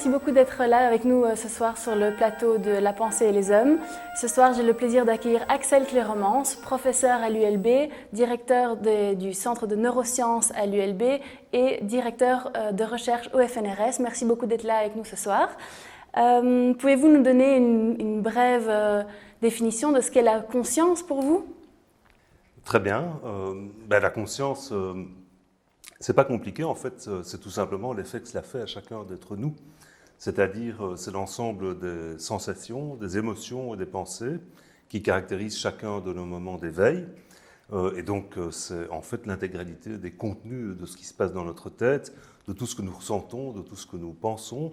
merci beaucoup d'être là avec nous ce soir sur le plateau de La pensée et les hommes. Ce soir, j'ai le plaisir d'accueillir Axel Cléromance, professeur à l'ULB, directeur du Centre de neurosciences à l'ULB et directeur de recherche au FNRS. Merci beaucoup d'être là avec nous ce soir. Pouvez-vous nous donner une brève définition de ce qu'est la conscience pour vous ? Très bien. La conscience, c'est pas compliqué en fait, c'est tout simplement l'effet que cela fait à chacun d'entre nous. C'est-à-dire, c'est l'ensemble des sensations, des émotions et des pensées qui caractérisent chacun de nos moments d'éveil. Et donc, c'est en fait l'intégralité des contenus de ce qui se passe dans notre tête, de tout ce que nous ressentons, de tout ce que nous pensons,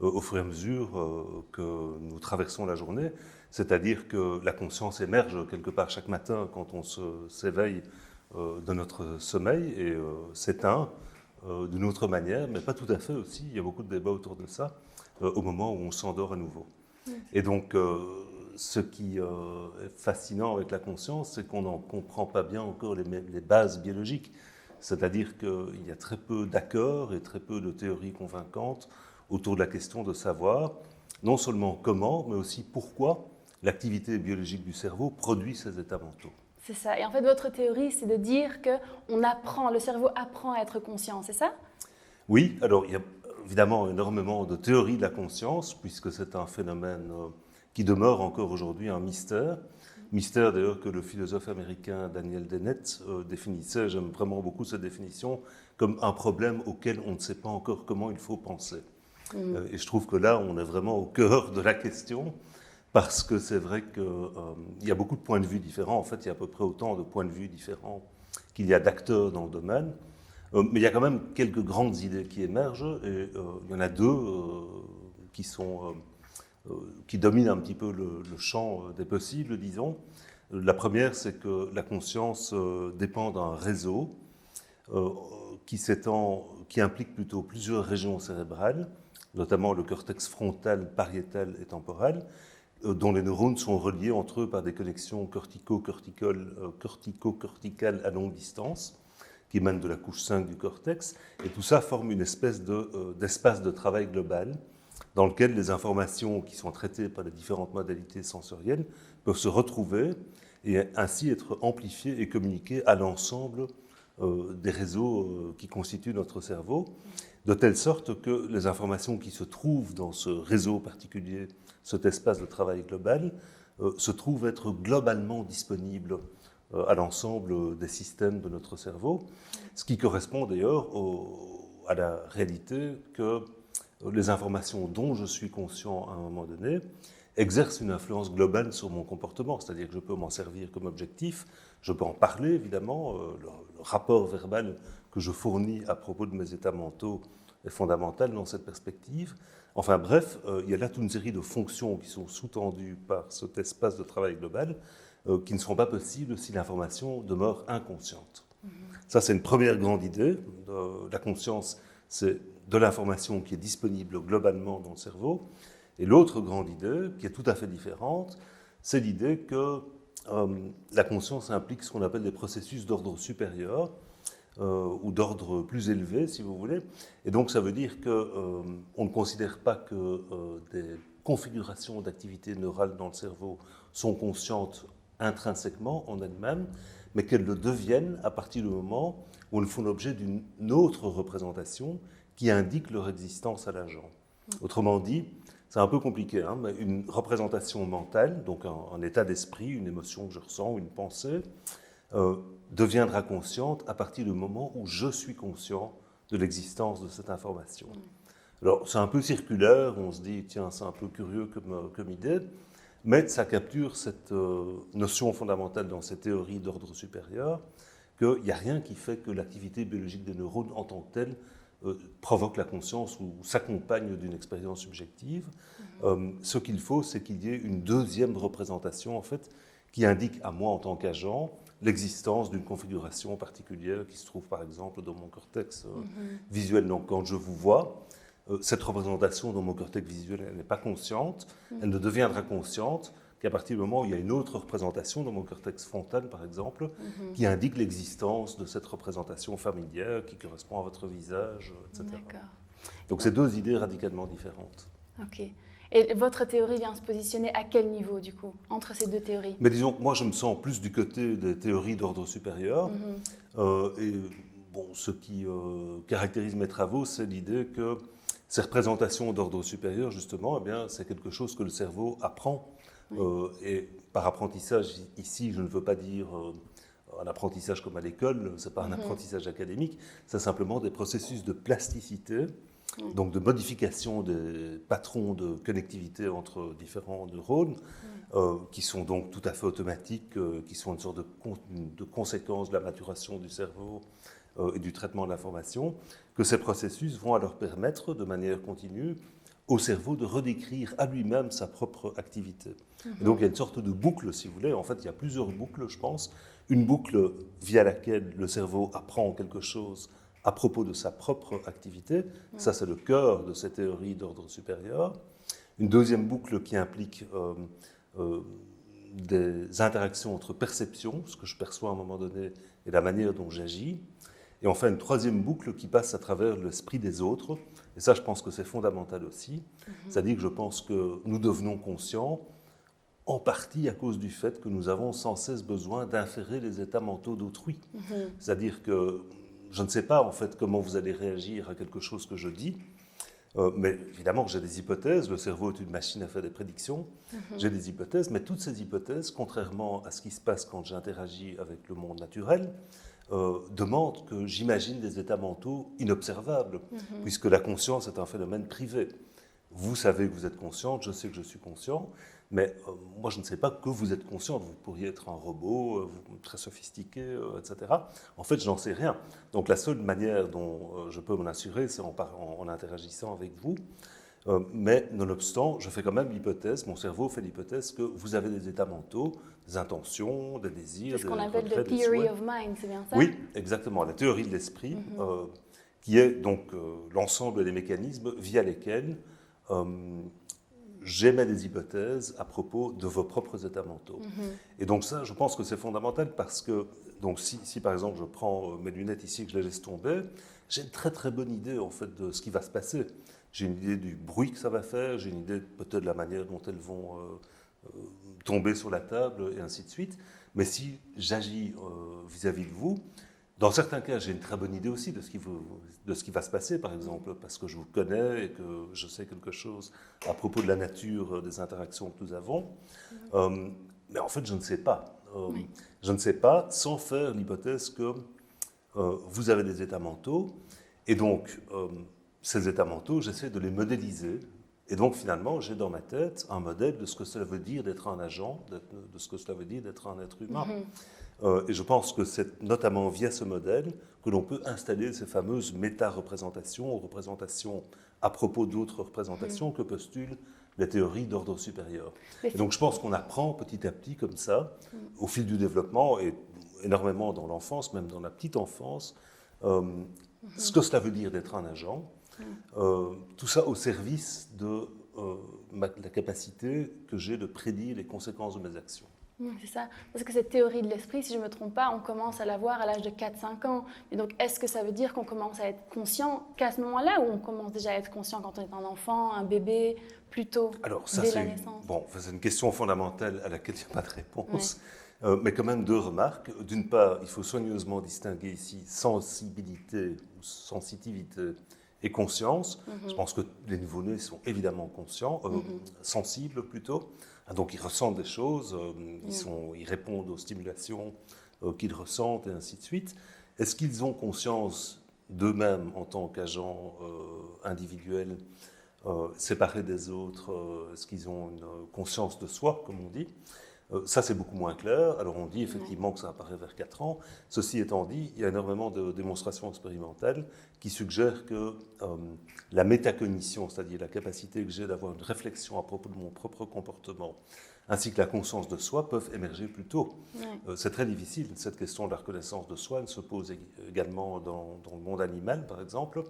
au fur et à mesure que nous traversons la journée. C'est-à-dire que la conscience émerge quelque part chaque matin quand on s'éveille de notre sommeil et s'éteint d'une autre manière, mais pas tout à fait aussi. Il y a beaucoup de débats autour de ça au moment où on s'endort à nouveau. Et donc, ce qui est fascinant avec la conscience, c'est qu'on n'en comprend pas bien encore les bases biologiques. C'est-à-dire qu'il y a très peu d'accords et très peu de théories convaincantes autour de la question de savoir non seulement comment, mais aussi pourquoi l'activité biologique du cerveau produit ces états mentaux. C'est ça. Et en fait, votre théorie, c'est de dire que le cerveau apprend à être conscient, c'est ça ? Oui, alors il y a évidemment énormément de théories de la conscience, puisque c'est un phénomène qui demeure encore aujourd'hui un mystère. Mystère d'ailleurs que le philosophe américain Daniel Dennett définissait, j'aime vraiment beaucoup cette définition, comme un problème auquel on ne sait pas encore comment il faut penser. Et je trouve que là, on est vraiment au cœur de la question, parce que c'est vrai qu'il y a beaucoup de points de vue différents. En fait, il y a à peu près autant de points de vue différents qu'il y a d'acteurs dans le domaine. Mais il y a quand même quelques grandes idées qui émergent, et il y en a deux qui dominent un petit peu le champ des possibles, disons. La première, c'est que la conscience dépend d'un réseau qui implique plutôt plusieurs régions cérébrales, notamment le cortex frontal, pariétal et temporal, dont les neurones sont reliés entre eux par des connexions cortico-corticales à longue distance, qui émanent de la couche 5 du cortex, et tout ça forme une espèce d'espace de travail global dans lequel les informations qui sont traitées par les différentes modalités sensorielles peuvent se retrouver et ainsi être amplifiées et communiquées à l'ensemble des réseaux qui constituent notre cerveau, de telle sorte que les informations qui se trouvent dans ce réseau particulier, cet espace de travail global, se trouvent être globalement disponibles à l'ensemble des systèmes de notre cerveau, ce qui correspond d'ailleurs à la réalité que les informations dont je suis conscient à un moment donné exercent une influence globale sur mon comportement, c'est-à-dire que je peux m'en servir comme objectif, je peux en parler évidemment, le rapport verbal que je fournis à propos de mes états mentaux est fondamental dans cette perspective. Enfin bref, il y a là toute une série de fonctions qui sont sous-tendues par cet espace de travail global qui ne seront pas possibles si l'information demeure inconsciente. Ça, c'est une première grande idée. La conscience, c'est de l'information qui est disponible globalement dans le cerveau. Et l'autre grande idée, qui est tout à fait différente, c'est l'idée que la conscience implique ce qu'on appelle des processus d'ordre supérieur, ou d'ordre plus élevé, si vous voulez. Et donc, ça veut dire qu'on ne considère pas que des configurations d'activité neurale dans le cerveau sont conscientes intrinsèquement en elles-mêmes, mais qu'elles le deviennent à partir du moment où elles font l'objet d'une autre représentation qui indique leur existence à l'agent. Autrement dit, c'est un peu compliqué, hein, mais une représentation mentale, donc un état d'esprit, une émotion que je ressens, une pensée, deviendra consciente à partir du moment où je suis conscient de l'existence de cette information. Alors, c'est un peu circulaire, on se dit, tiens, c'est un peu curieux comme idée, mais ça capture cette notion fondamentale dans ces théories d'ordre supérieur, qu'il n'y a rien qui fait que l'activité biologique des neurones en tant que telle provoque la conscience ou s'accompagne d'une expérience subjective. Ce qu'il faut, c'est qu'il y ait une deuxième représentation, en fait, qui indique à moi, en tant qu'agent, l'existence d'une configuration particulière qui se trouve, par exemple, dans mon cortex visuel. Donc, quand je vous vois, cette représentation dans mon cortex visuel, elle n'est pas consciente, elle ne deviendra consciente qu'à partir du moment où il y a une autre représentation dans mon cortex frontal, par exemple, qui indique l'existence de cette représentation familière qui correspond à votre visage, etc. D'accord. Donc c'est deux idées radicalement différentes. Ok. Et votre théorie vient se positionner à quel niveau, du coup, entre ces deux théories? Mais disons que moi, je me sens plus du côté des théories d'ordre supérieur. Et bon, ce qui caractérise mes travaux, c'est l'idée que ces représentations d'ordre supérieur, justement, eh bien, c'est quelque chose que le cerveau apprend. Et par apprentissage, ici, je ne veux pas dire un apprentissage comme à l'école, ce n'est pas un apprentissage académique, c'est simplement des processus de plasticité, donc de modification des patrons de connectivité entre différents neurones, qui sont donc tout à fait automatiques, qui sont une sorte de conséquence de la maturation du cerveau et du traitement de l'information, que ces processus vont alors permettre de manière continue au cerveau de redécrire à lui-même sa propre activité. Et donc il y a une sorte de boucle, si vous voulez. En fait, il y a plusieurs boucles, je pense. Une boucle via laquelle le cerveau apprend quelque chose à propos de sa propre activité. Ça, c'est le cœur de ces théories d'ordre supérieur. Une deuxième boucle qui implique des interactions entre perceptions, ce que je perçois à un moment donné, et la manière dont j'agis. Et enfin, une troisième boucle qui passe à travers l'esprit des autres. Et ça, je pense que c'est fondamental aussi. C'est-à-dire que je pense que nous devenons conscients, en partie à cause du fait que nous avons sans cesse besoin d'inférer les états mentaux d'autrui. C'est-à-dire que je ne sais pas, en fait, comment vous allez réagir à quelque chose que je dis, mais évidemment, j'ai des hypothèses. Le cerveau est une machine à faire des prédictions. J'ai des hypothèses, mais toutes ces hypothèses, contrairement à ce qui se passe quand j'interagis avec le monde naturel, demande que j'imagine des états mentaux inobservables, puisque la conscience est un phénomène privé. Vous savez que vous êtes consciente, je sais que je suis conscient, mais moi je ne sais pas que vous êtes consciente. Vous pourriez être un robot, très sophistiqué, etc. En fait, je n'en sais rien. Donc la seule manière dont je peux m'en assurer, c'est en interagissant avec vous. Mais nonobstant, je fais quand même l'hypothèse, mon cerveau fait l'hypothèse que vous avez des états mentaux, des intentions, des désirs, c'est ce qu'on appelle the theory of mind, c'est bien ça? Oui, exactement, la théorie de l'esprit, qui est donc l'ensemble des mécanismes via lesquels j'émets des hypothèses à propos de vos propres états mentaux. Et donc ça, je pense que c'est fondamental parce que donc si par exemple je prends mes lunettes ici et que je les laisse tomber, j'ai une très très bonne idée en fait de ce qui va se passer. J'ai une idée du bruit que ça va faire, j'ai une idée peut-être de la manière dont elles vont tomber sur la table et ainsi de suite. Mais si j'agis vis-à-vis de vous, dans certains cas, j'ai une très bonne idée aussi de ce qui va se passer, par exemple, parce que je vous connais et que je sais quelque chose à propos de la nature des interactions que nous avons. Mais en fait, je ne sais pas. Je ne sais pas sans faire l'hypothèse que vous avez des états mentaux. Et donc, ces états mentaux, j'essaie de les modéliser. Et donc, finalement, j'ai dans ma tête un modèle de ce que cela veut dire d'être un agent, de ce que cela veut dire d'être un être humain. Et je pense que c'est notamment via ce modèle que l'on peut installer ces fameuses méta-représentations ou représentations à propos d'autres représentations que postulent les théories d'ordre supérieur. Et donc je pense qu'on apprend petit à petit comme ça, au fil du développement et énormément dans l'enfance, même dans la petite enfance, ce que cela veut dire d'être un agent, tout ça au service de la capacité que j'ai de prédire les conséquences de mes actions. C'est ça, parce que cette théorie de l'esprit, si je ne me trompe pas, on commence à la voir à l'âge de 4-5 ans. Et donc, est-ce que ça veut dire qu'on commence à être conscient qu'à ce moment-là, ou on commence déjà à être conscient quand on est un enfant, un bébé, plus tôt, dès la naissance? C'est une question fondamentale à laquelle il n'y a pas de réponse. Mais quand même deux remarques. D'une part, il faut soigneusement distinguer ici sensibilité ou sensitivité et conscience. Je pense que les nouveau-nés sont évidemment conscients, sensibles plutôt. Donc ils ressentent des choses, ils répondent aux stimulations qu'ils ressentent et ainsi de suite. Est-ce qu'ils ont conscience d'eux-mêmes en tant qu'agents individuels, séparés des autres? Est-ce qu'ils ont une conscience de soi, comme on dit? Ça, c'est beaucoup moins clair. Alors on dit effectivement que ça apparaît vers 4 ans. Ceci étant dit, il y a énormément de démonstrations expérimentales qui suggèrent que la métacognition, c'est-à-dire la capacité que j'ai d'avoir une réflexion à propos de mon propre comportement, ainsi que la conscience de soi, peuvent émerger plus tôt. C'est très difficile. Cette question de la reconnaissance de soi, elle se pose également dans le monde animal, par exemple,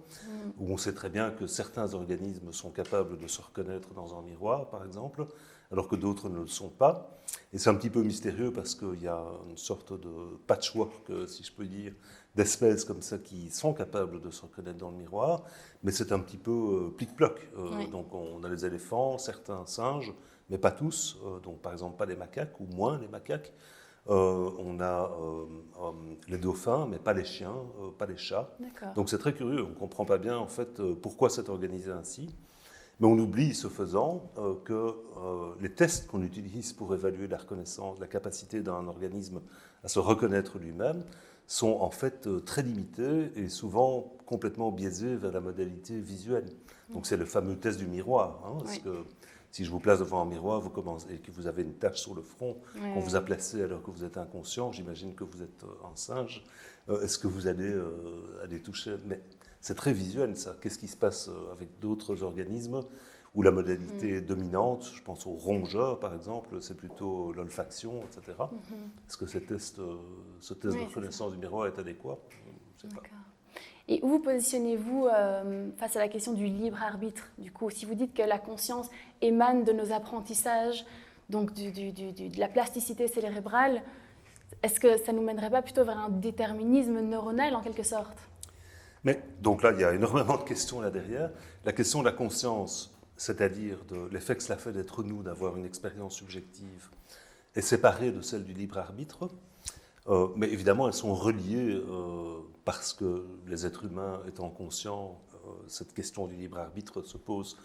où on sait très bien que certains organismes sont capables de se reconnaître dans un miroir, par exemple, alors que d'autres ne le sont pas. Et c'est un petit peu mystérieux parce qu'il y a une sorte de patchwork, si je peux dire, d'espèces comme ça qui sont capables de se reconnaître dans le miroir, mais c'est un petit peu plic-ploc. Donc on a les éléphants, certains singes, mais pas tous. Donc par exemple pas les macaques, ou moins les macaques. On a les dauphins, mais pas les chiens, pas les chats. Donc c'est très curieux, on ne comprend pas bien en fait pourquoi c'est organisé ainsi. Mais on oublie, ce faisant, que les tests qu'on utilise pour évaluer la reconnaissance, la capacité d'un organisme à se reconnaître lui-même, sont en fait très limités et souvent complètement biaisés vers la modalité visuelle. Donc c'est le fameux test du miroir. Parce que si je vous place devant un miroir et que vous avez une tache sur le front qu'on vous a placée alors que vous êtes inconscient, j'imagine que vous êtes un singe, est-ce que vous allez aller toucher? Mais c'est très visuel, ça. Qu'est-ce qui se passe avec d'autres organismes où la modalité est dominante? Je pense aux rongeurs, par exemple, c'est plutôt l'olfaction, etc. Est-ce que ce test de reconnaissance du miroir est adéquat? Je ne sais pas. Et où vous positionnez-vous face à la question du libre arbitre? Du coup, si vous dites que la conscience émane de nos apprentissages, donc de la plasticité cérébrale, est-ce que ça ne nous mènerait pas plutôt vers un déterminisme neuronal en quelque sorte? Mais donc là, il y a énormément de questions là derrière. La question de la conscience, c'est-à-dire de l'effet que cela fait d'être nous, d'avoir une expérience subjective, est séparée de celle du libre arbitre. Mais évidemment, elles sont reliées parce que les êtres humains étant conscients, cette question du libre arbitre se pose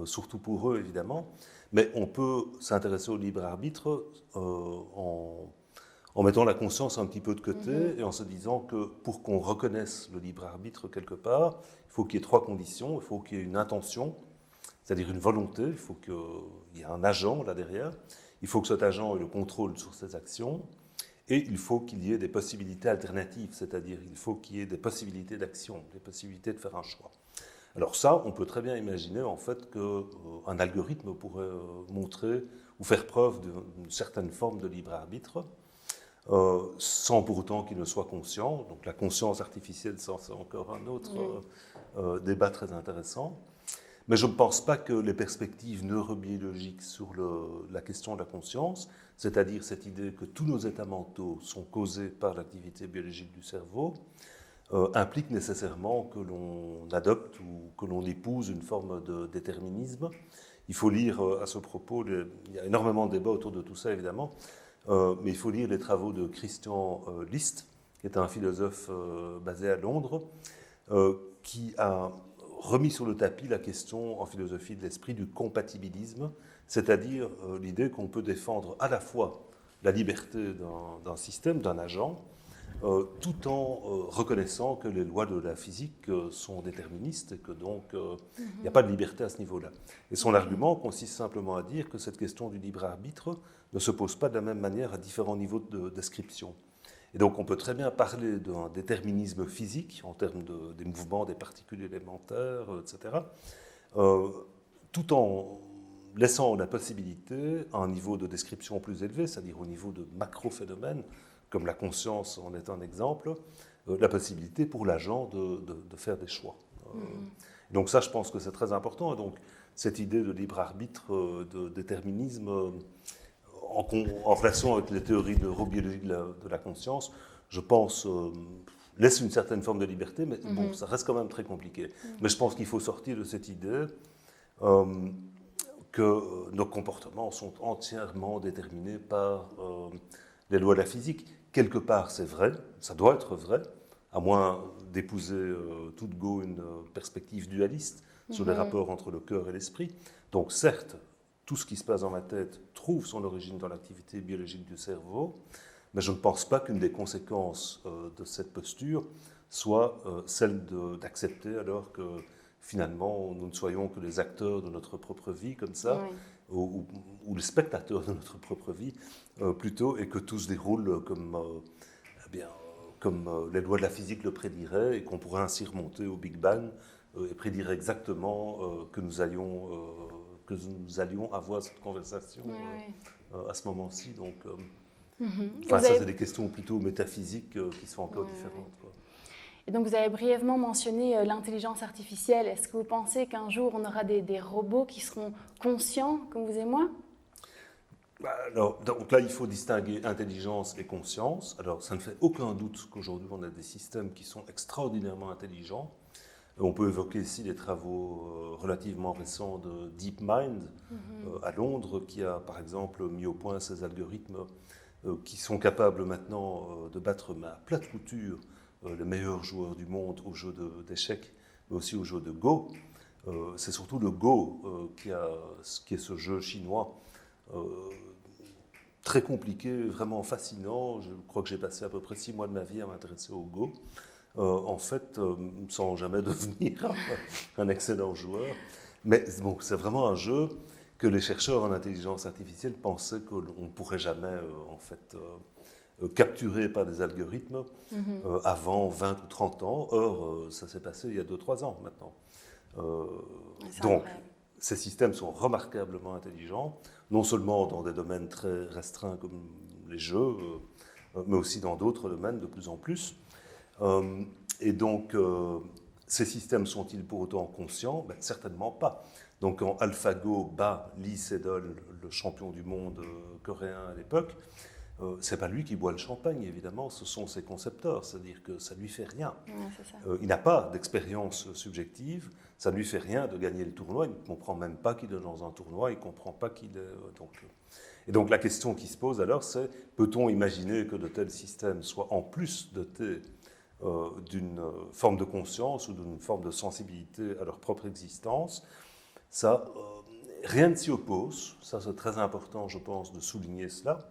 surtout pour eux, évidemment. Mais on peut s'intéresser au libre arbitre en mettant la conscience un petit peu de côté et en se disant que pour qu'on reconnaisse le libre arbitre quelque part, il faut qu'il y ait trois conditions. Il faut qu'il y ait une intention, c'est-à-dire une volonté, il faut qu'il y ait un agent là derrière, il faut que cet agent ait le contrôle sur ses actions, et il faut qu'il y ait des possibilités alternatives, c'est-à-dire il faut qu'il y ait des possibilités d'action, des possibilités de faire un choix. Alors ça, on peut très bien imaginer en fait qu'un algorithme pourrait montrer ou faire preuve d'une certaine forme de libre arbitre, sans pour autant qu'il ne soit conscient. Donc la conscience artificielle, ça, c'est encore un autre débat très intéressant. Mais je ne pense pas que les perspectives neurobiologiques sur la question de la conscience, c'est-à-dire cette idée que tous nos états mentaux sont causés par l'activité biologique du cerveau, impliquent nécessairement que l'on adopte ou que l'on épouse une forme de déterminisme. Il faut lire à ce propos, il y a énormément de débats autour de tout ça évidemment, mais il faut lire les travaux de Christian List, qui est un philosophe basé à Londres, qui a remis sur le tapis la question en philosophie de l'esprit du compatibilisme, c'est-à-dire l'idée qu'on peut défendre à la fois la liberté d'un système, d'un agent, tout en reconnaissant que les lois de la physique sont déterministes et que donc il n'y a pas de liberté à ce niveau-là. Et son argument consiste simplement à dire que cette question du libre arbitre ne se pose pas de la même manière à différents niveaux de description. Et donc on peut très bien parler d'un déterminisme physique en termes des mouvements des particules élémentaires, etc., tout en laissant la possibilité à un niveau de description plus élevé, c'est-à-dire au niveau de macro-phénomènes, comme la conscience en est un exemple, la possibilité pour l'agent de faire des choix. Donc ça, je pense que c'est très important. Et donc cette idée de libre arbitre, de déterminisme, en relation avec les théories neurobiologiques de la conscience, je pense, laisse une certaine forme de liberté, mais bon, ça reste quand même très compliqué. Mais je pense qu'il faut sortir de cette idée que nos comportements sont entièrement déterminés par les lois de la physique. Quelque part, c'est vrai, ça doit être vrai, à moins d'épouser tout de go une perspective dualiste sur les rapports entre le cœur et l'esprit. Donc certes, tout ce qui se passe dans ma tête trouve son origine dans l'activité biologique du cerveau, mais je ne pense pas qu'une des conséquences de cette posture soit celle d'accepter alors que finalement nous ne soyons que les acteurs de notre propre vie comme ça, ou les spectateurs de notre propre vie plutôt, et que tout se déroule comme les lois de la physique le prédiraient, et qu'on pourrait ainsi remonter au Big Bang et prédire exactement que nous allions avoir cette conversation à ce moment-ci. Donc, ça, c'est des questions plutôt métaphysiques qui sont encore différentes. Quoi. Et donc, vous avez brièvement mentionné l'intelligence artificielle. Est-ce que vous pensez qu'un jour, on aura des robots qui seront conscients, comme vous et moi ? Alors, donc là, il faut distinguer intelligence et conscience. Alors, ça ne fait aucun doute qu'aujourd'hui, on a des systèmes qui sont extraordinairement intelligents. On peut évoquer ici les travaux relativement récents de DeepMind à Londres, qui a, par exemple, mis au point ces algorithmes qui sont capables maintenant de battre à plate couture les meilleurs joueurs du monde au jeu d'échecs, mais aussi au jeu de Go. C'est surtout le Go qui est ce jeu chinois très compliqué, vraiment fascinant. Je crois que j'ai passé à peu près 6 mois de ma vie à m'intéresser au Go. En fait, sans jamais devenir un excellent joueur. Mais bon, c'est vraiment un jeu que les chercheurs en intelligence artificielle pensaient qu'on ne pourrait jamais capturer par des algorithmes avant 20 ou 30 ans. Or, ça s'est passé il y a 2-3 ans maintenant. Donc, ces systèmes sont remarquablement intelligents, non seulement dans des domaines très restreints comme les jeux, mais aussi dans d'autres domaines de plus en plus. Et donc, ces systèmes sont-ils pour autant conscients? Certainement pas. Donc, quand AlphaGo bat Lee Sedol, le champion du monde coréen à l'époque, c'est pas lui qui boit le champagne, évidemment, ce sont ses concepteurs, c'est-à-dire que ça lui fait rien. Ouais, Il n'a pas d'expérience subjective, ça ne lui fait rien de gagner le tournoi, il ne comprend même pas qu'il est dans un tournoi, il ne comprend pas qu'il est... Et donc la question qui se pose alors, c'est peut-on imaginer que de tels systèmes soient en plus dotés d'une forme de conscience ou d'une forme de sensibilité à leur propre existence? Ça, rien ne s'y oppose, ça c'est très important, je pense, de souligner cela.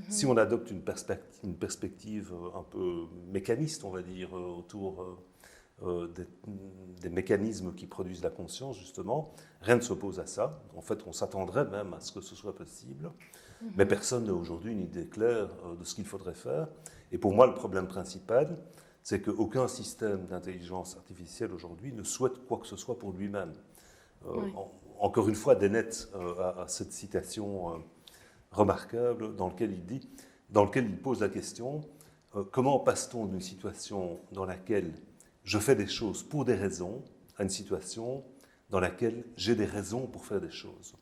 Si on adopte une perspective un peu mécaniste, on va dire, autour des mécanismes qui produisent la conscience, justement, rien ne s'oppose à ça. En fait, on s'attendrait même à ce que ce soit possible, mais personne n'a aujourd'hui une idée claire de ce qu'il faudrait faire. Et pour moi, le problème principal, c'est qu'aucun système d'intelligence artificielle aujourd'hui ne souhaite quoi que ce soit pour lui-même. Encore une fois, Dennett a cette citation remarquable dans lequel il pose la question comment passe-t-on d'une situation dans laquelle je fais des choses pour des raisons à une situation dans laquelle j'ai des raisons pour faire des choses.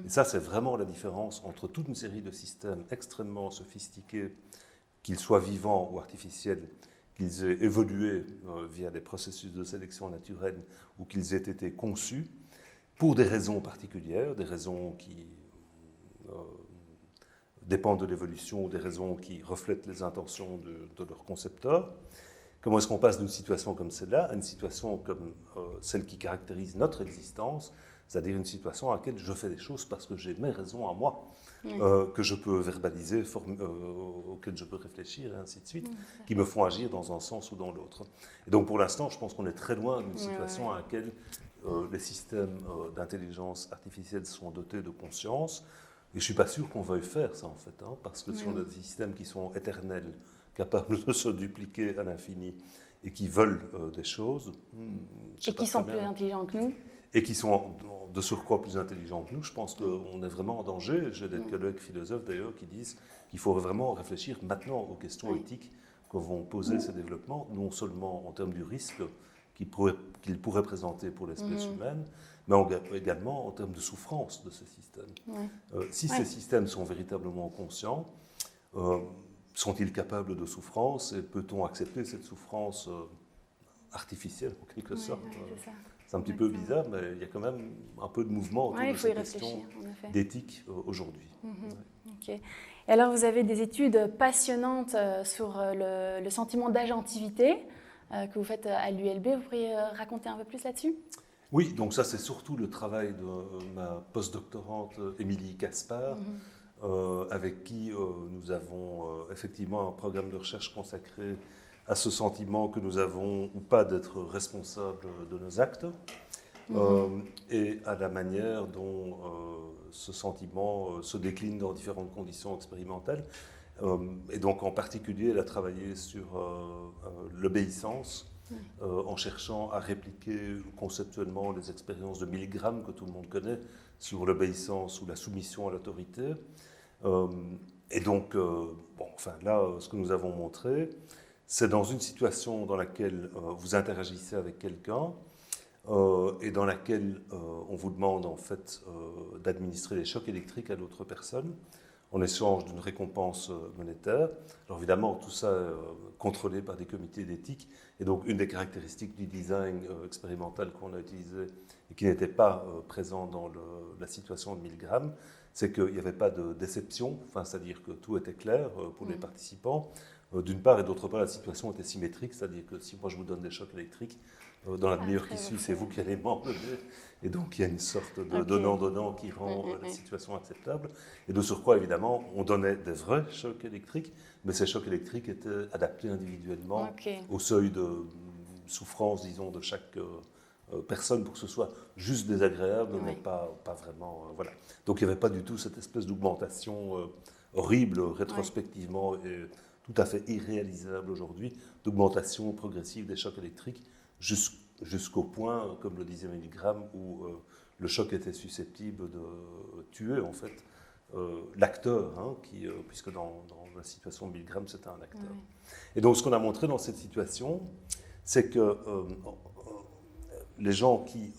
Et ça, c'est vraiment la différence entre toute une série de systèmes extrêmement sophistiqués, qu'ils soient vivants ou artificiels, qu'ils aient évolué via des processus de sélection naturelle ou qu'ils aient été conçus pour des raisons particulières, des raisons qui dépendent de l'évolution ou des raisons qui reflètent les intentions de leurs concepteurs. Comment est-ce qu'on passe d'une situation comme celle-là à une situation comme celle qui caractérise notre existence, c'est-à-dire une situation à laquelle je fais des choses parce que j'ai mes raisons à moi, que je peux verbaliser, auxquelles je peux réfléchir, et ainsi de suite, qui me font agir dans un sens ou dans l'autre. Et donc pour l'instant, je pense qu'on est très loin d'une situation à laquelle les systèmes d'intelligence artificielle sont dotés de conscience. Et je ne suis pas sûr qu'on veuille faire ça, en fait, parce que ce sont des systèmes qui sont éternels, capables de se dupliquer à l'infini et qui veulent des choses. Et qui sont plus intelligents que nous. Et qui sont de surcroît plus intelligents que nous. Je pense qu'on est vraiment en danger. J'ai des collègues philosophes, d'ailleurs, qui disent qu'il faut vraiment réfléchir maintenant aux questions éthiques que vont poser ces développements, non seulement en termes du risque qu'ils pourraient présenter pour l'espèce humaine, mais également en termes de souffrance de ces systèmes. Si ces systèmes sont véritablement conscients, sont-ils capables de souffrance et peut-on accepter cette souffrance artificielle en quelque sorte? C'est un petit peu bizarre, mais il y a quand même un peu de mouvement autour de ces questions d'éthique aujourd'hui. Okay. Et alors vous avez des études passionnantes sur le sentiment d'agentivité que vous faites à l'ULB. Vous pourriez raconter un peu plus là-dessus? Oui, donc ça c'est surtout le travail de ma postdoctorante Émilie Caspar, avec qui nous avons effectivement un programme de recherche consacré à ce sentiment que nous avons ou pas d'être responsables de nos actes, et à la manière dont ce sentiment se décline dans différentes conditions expérimentales. Et donc en particulier, elle a travaillé sur l'obéissance, en cherchant à répliquer conceptuellement les expériences de Milgram que tout le monde connaît sur l'obéissance ou la soumission à l'autorité. Et donc, là, ce que nous avons montré, c'est dans une situation dans laquelle vous interagissez avec quelqu'un et dans laquelle on vous demande en fait d'administrer des chocs électriques à d'autres personnes. en échange d'une récompense monétaire. Alors évidemment, tout ça contrôlé par des comités d'éthique. Et donc, une des caractéristiques du design expérimental qu'on a utilisé et qui n'était pas présent dans la situation de Milgram, c'est qu'il n'y avait pas de déception, enfin, c'est-à-dire que tout était clair pour les participants. D'une part, et d'autre part, la situation était symétrique, c'est-à-dire que si moi je vous donne des chocs électriques, dans la demi-heure qui suit, c'est vous qui allez m'enlever. Et donc, il y a une sorte de donnant-donnant qui rend la situation acceptable. Et de surcroît, évidemment, on donnait des vrais chocs électriques, mais ces chocs électriques étaient adaptés individuellement au seuil de souffrance, disons, de chaque personne pour que ce soit juste désagréable, mais pas vraiment. Voilà. Donc, il n'y avait pas du tout cette espèce d'augmentation horrible, rétrospectivement, et tout à fait irréalisable aujourd'hui, d'augmentation progressive des chocs électriques jusqu'au point, comme le disait Milgram, où le choc était susceptible de tuer, en fait, l'acteur, hein, puisque dans la situation de Milgram, c'était un acteur. Et donc, ce qu'on a montré dans cette situation, c'est que les gens qui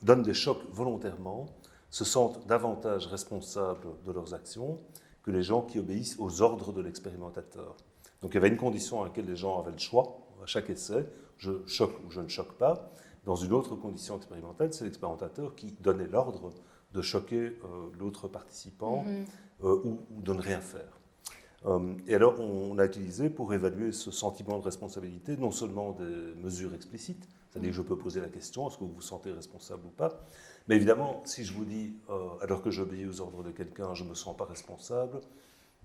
donnent des chocs volontairement se sentent davantage responsables de leurs actions que les gens qui obéissent aux ordres de l'expérimentateur. Donc il y avait une condition à laquelle les gens avaient le choix, à chaque essai, je choque ou je ne choque pas. Dans une autre condition expérimentale, c'est l'expérimentateur qui donnait l'ordre de choquer l'autre participant ou de ne rien faire. Et alors on a utilisé pour évaluer ce sentiment de responsabilité non seulement des mesures explicites, c'est-à-dire que je peux poser la question, est-ce que vous vous sentez responsable ou pas, mais évidemment, si je vous dis, alors que j'obéis aux ordres de quelqu'un, je ne me sens pas responsable,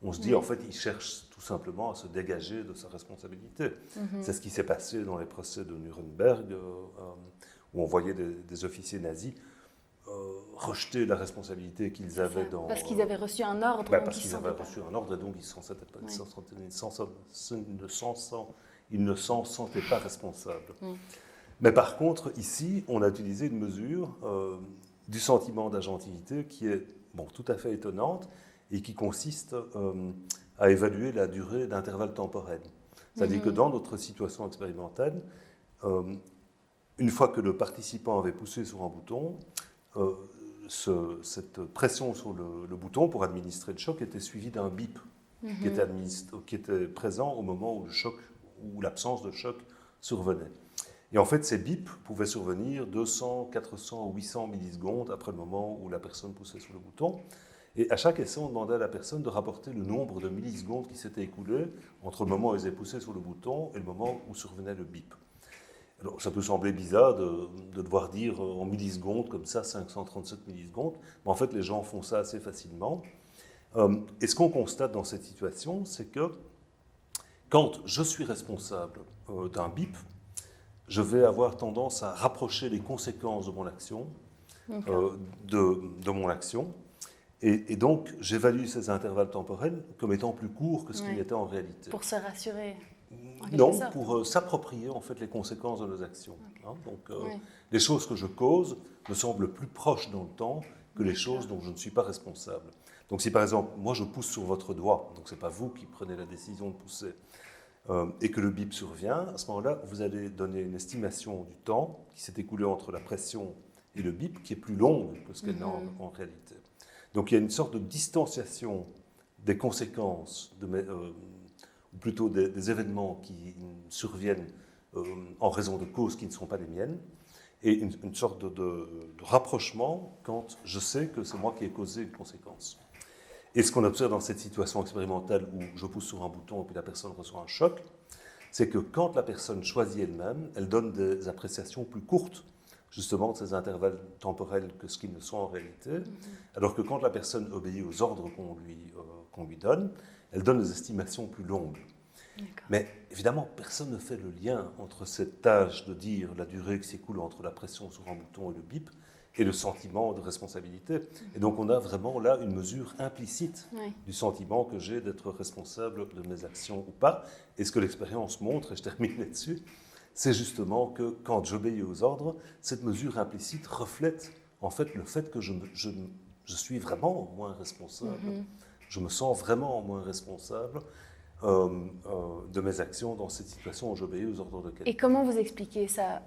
on se dit, en fait, il cherche tout simplement à se dégager de sa responsabilité. C'est ce qui s'est passé dans les procès de Nuremberg, où on voyait des officiers nazis rejeter la responsabilité qu'ils avaient dans... Parce qu'ils avaient reçu un ordre. Parce qu'ils avaient reçu un ordre, et donc ils ne s'en sentaient pas responsables. Mais par contre, ici, on a utilisé une mesure du sentiment d'agentivité qui est tout à fait étonnante et qui consiste à évaluer la durée d'intervalle temporel. C'est-à-dire que dans notre situation expérimentale, une fois que le participant avait poussé sur un bouton, cette pression sur le bouton pour administrer le choc était suivie d'un bip qui était présent au moment où le choc ou l'absence de choc survenait. Et en fait, ces bips pouvaient survenir 200, 400 ou 800 millisecondes après le moment où la personne poussait sur le bouton. Et à chaque essai, on demandait à la personne de rapporter le nombre de millisecondes qui s'étaient écoulées entre le moment où elle avait poussé sur le bouton et le moment où survenait le bip. Alors, ça peut sembler bizarre de devoir dire en millisecondes, comme ça, 537 millisecondes, mais en fait, les gens font ça assez facilement. Et ce qu'on constate dans cette situation, c'est que quand je suis responsable d'un bip, je vais avoir tendance à rapprocher les conséquences de mon action, de mon action, et donc j'évalue ces intervalles temporels comme étant plus courts que ce qu'ils étaient en réalité. Pour se rassurer. Non, pour s'approprier en fait les conséquences de nos actions. Hein, donc les choses que je cause me semblent plus proches dans le temps que les choses dont je ne suis pas responsable. Donc si par exemple moi je pousse sur votre doigt, donc c'est pas vous qui prenez la décision de pousser, et que le bip survient, à ce moment-là, vous allez donner une estimation du temps qui s'est écoulé entre la pression et le bip, qui est plus longue que ce qu'elle n'est en réalité. Donc il y a une sorte de distanciation des conséquences, ou plutôt des événements qui surviennent en raison de causes qui ne sont pas les miennes, et une sorte de rapprochement quand je sais que c'est moi qui ai causé une conséquence. Et ce qu'on observe dans cette situation expérimentale où je pousse sur un bouton et puis la personne reçoit un choc, c'est que quand la personne choisit elle-même, elle donne des appréciations plus courtes, justement, de ces intervalles temporels que ce qu'ils ne sont en réalité, alors que quand la personne obéit aux ordres qu'on lui donne, elle donne des estimations plus longues. Mais évidemment, personne ne fait le lien entre cette tâche de dire la durée qui s'écoule entre la pression sur un bouton et le bip, et le sentiment de responsabilité. Et donc on a vraiment là une mesure implicite du sentiment que j'ai d'être responsable de mes actions ou pas. Et ce que l'expérience montre, et je termine là-dessus, c'est justement que quand j'obéis aux ordres, cette mesure implicite reflète en fait le fait que je suis vraiment moins responsable. Je me sens vraiment moins responsable de mes actions dans cette situation où j'obéis aux ordres de quelqu'un. Et comment vous expliquez ça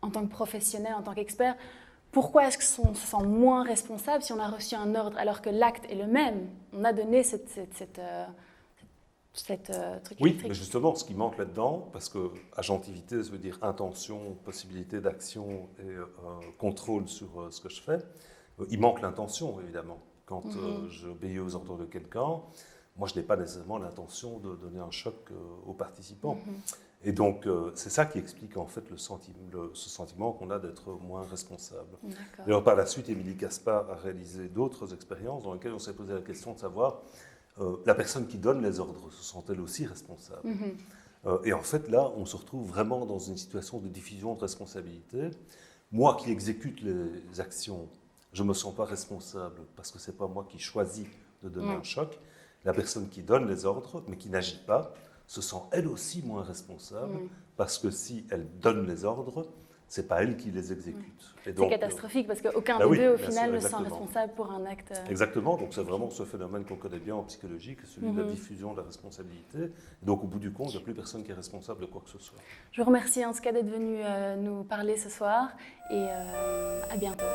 en tant que professionnel, en tant qu'expert? pourquoi est-ce qu'on se sent moins responsable si on a reçu un ordre alors que l'acte est le même? On a donné cette truc Oui, électrique. mais justement, ce qui manque là-dedans, parce que agentivité, ça veut dire intention, possibilité d'action et contrôle sur ce que je fais, il manque l'intention, évidemment. Quand j'obéis aux ordres de quelqu'un, moi, je n'ai pas nécessairement l'intention de donner un choc aux participants. Et donc, c'est ça qui explique en fait ce sentiment qu'on a d'être moins responsable. D'accord. Alors, par la suite, Émilie Caspar a réalisé d'autres expériences dans lesquelles on s'est posé la question de savoir la personne qui donne les ordres se sent-elle aussi responsable? Et en fait, là, on se retrouve vraiment dans une situation de diffusion de responsabilité. Moi qui exécute les actions, je ne me sens pas responsable parce que ce n'est pas moi qui choisis de donner un choc. La personne qui donne les ordres, mais qui n'agit pas, se sent elle aussi moins responsable parce que si elle donne les ordres, ce n'est pas elle qui les exécute. C'est catastrophique parce qu'aucun bah des oui, deux, au bien final, sûr, ne se sent exactement. responsable pour un acte. Exactement, donc c'est vraiment ce phénomène qu'on connaît bien en psychologie, que celui de la diffusion de la responsabilité. Et donc au bout du compte, il n'y a plus personne qui est responsable de quoi que ce soit. Je vous remercie en tout cas d'être venu nous parler ce soir et à bientôt.